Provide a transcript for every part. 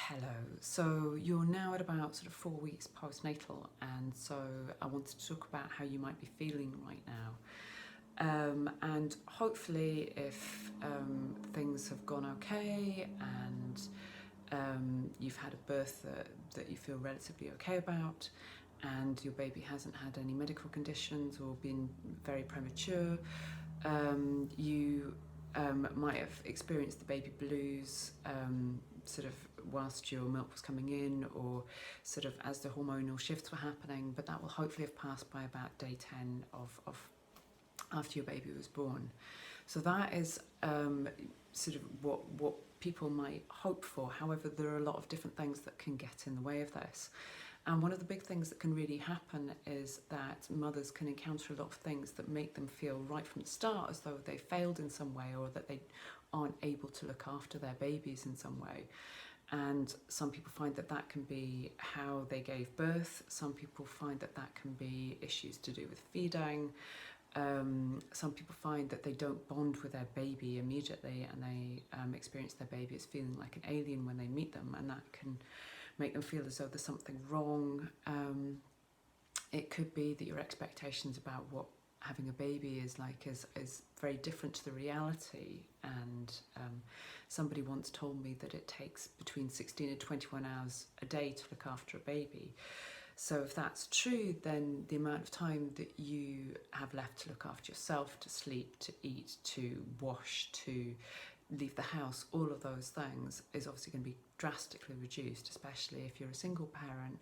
Hello. So you're now at about sort of 4 weeks postnatal, and so I wanted to talk about how you might be feeling right now. And hopefully, if things have gone okay and you've had a birth that you feel relatively okay about, and your baby hasn't had any medical conditions or been very premature, you might have experienced the baby blues sort of whilst your milk was coming in, or sort of as the hormonal shifts were happening, but that will hopefully have passed by about day 10 of after your baby was born. So that is sort of what people might hope for. However, there are a lot of different things that can get in the way of this. And one of the big things that can really happen is that mothers can encounter a lot of things that make them feel right from the start as though they failed in some way, or that they aren't able to look after their babies in some way. And some people find that that can be how they gave birth. Some people find that that can be issues to do with feeding. Some people find that they don't bond with their baby immediately, and they experience their baby as feeling like an alien when they meet them, and that can make them feel as though there's something wrong. It could be that your expectations about what having a baby is like is very different to the reality, and somebody once told me that it takes between 16 and 21 hours a day to look after a baby. So if that's true, then the amount of time that you have left to look after yourself, to sleep, to eat, to wash, to leave the house, all of those things is obviously going to be drastically reduced, especially if you're a single parent.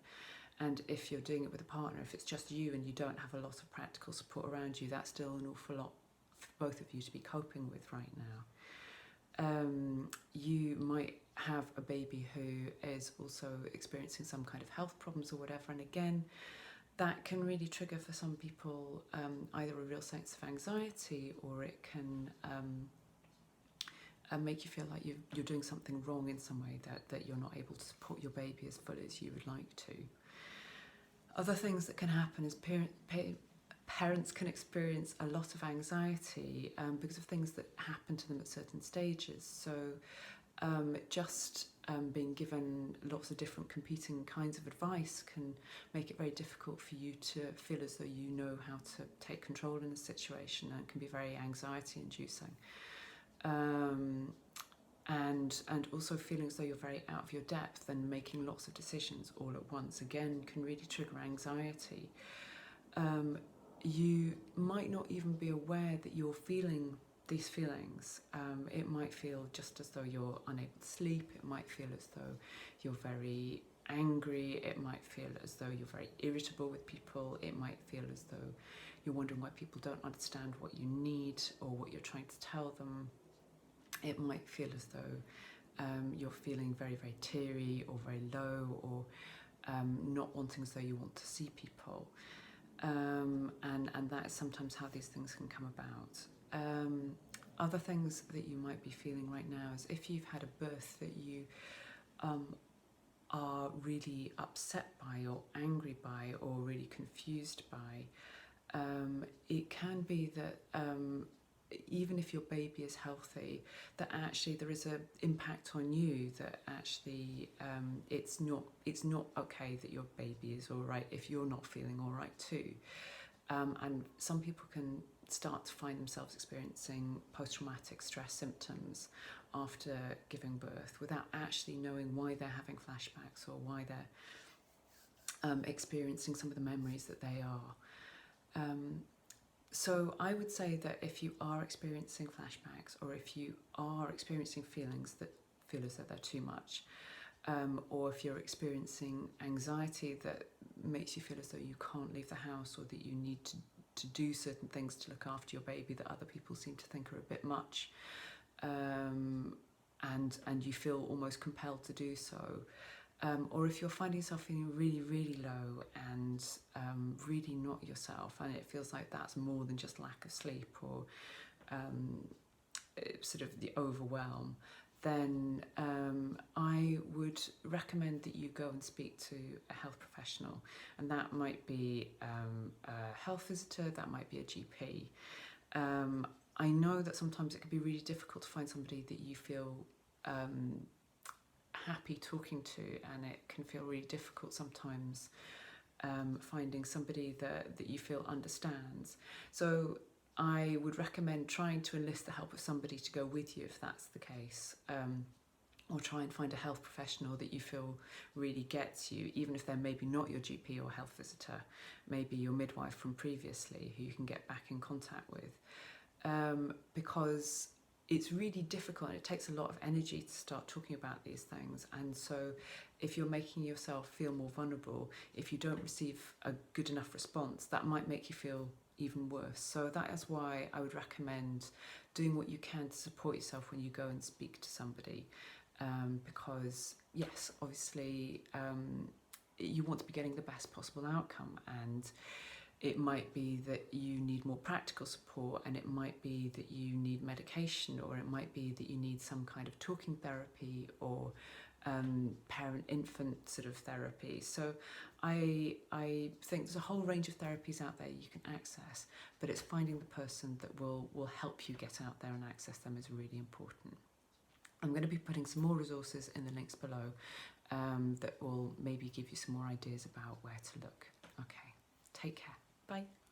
And if you're doing it with a partner, if it's just you and you don't have a lot of practical support around you, that's still an awful lot for both of you to be coping with right now. You might have a baby who is also experiencing some kind of health problems or whatever, and again, that can really trigger for some people either a real sense of anxiety, or it can make you feel like you're doing something wrong in some way, that you're not able to support your baby as fully as you would like to. Other things that can happen is parents can experience a lot of anxiety because of things that happen to them at certain stages. So just being given lots of different competing kinds of advice can make it very difficult for you to feel as though you know how to take control in a situation, and can be very anxiety inducing. And also feeling as though you're very out of your depth and making lots of decisions all at once, again, can really trigger anxiety. You might not even be aware that you're feeling these feelings. It might feel just as though you're unable to sleep. It might feel as though you're very angry. It might feel as though you're very irritable with people. It might feel as though you're wondering why people don't understand what you need or what you're trying to tell them. It might feel as though you're feeling very, very teary or very low, or not wanting as though you want to see people. And that is sometimes how these things can come about. Other things that you might be feeling right now is if you've had a birth that you are really upset by, or angry by, or really confused by. It can be that even if your baby is healthy, that actually there is an impact on you, that actually it's not okay that your baby is all right if you're not feeling all right too. And some people can start to find themselves experiencing post-traumatic stress symptoms after giving birth without actually knowing why they're having flashbacks, or why they're experiencing some of the memories that they are. So I would say that if you are experiencing flashbacks, or if you are experiencing feelings that feel as though they're too much, or if you're experiencing anxiety that makes you feel as though you can't leave the house, or that you need to do certain things to look after your baby that other people seem to think are a bit much, and you feel almost compelled to do so, or if you're finding yourself feeling really, really low and really not yourself, and it feels like that's more than just lack of sleep, or sort of the overwhelm, then I would recommend that you go and speak to a health professional. And that might be a health visitor, that might be a GP. I know that sometimes it can be really difficult to find somebody that you feel happy talking to, and it can feel really difficult sometimes finding somebody that you feel understands. So I would recommend trying to enlist the help of somebody to go with you if that's the case. Or try and find a health professional that you feel really gets you, even if they're maybe not your GP or health visitor, maybe your midwife from previously who you can get back in contact with. Because it's really difficult and it takes a lot of energy to start talking about these things. And so if you're making yourself feel more vulnerable, if you don't receive a good enough response, that might make you feel even worse. So that is why I would recommend doing what you can to support yourself when you go and speak to somebody. Because yes, obviously you want to be getting the best possible outcome, and it might be that you need more practical support, and it might be that you need medication, or it might be that you need some kind of talking therapy or parent-infant sort of therapy. So I think there's a whole range of therapies out there you can access, but it's finding the person that will help you get out there and access them is really important. I'm going to be putting some more resources in the links below that will maybe give you some more ideas about where to look. Okay, take care. Bye.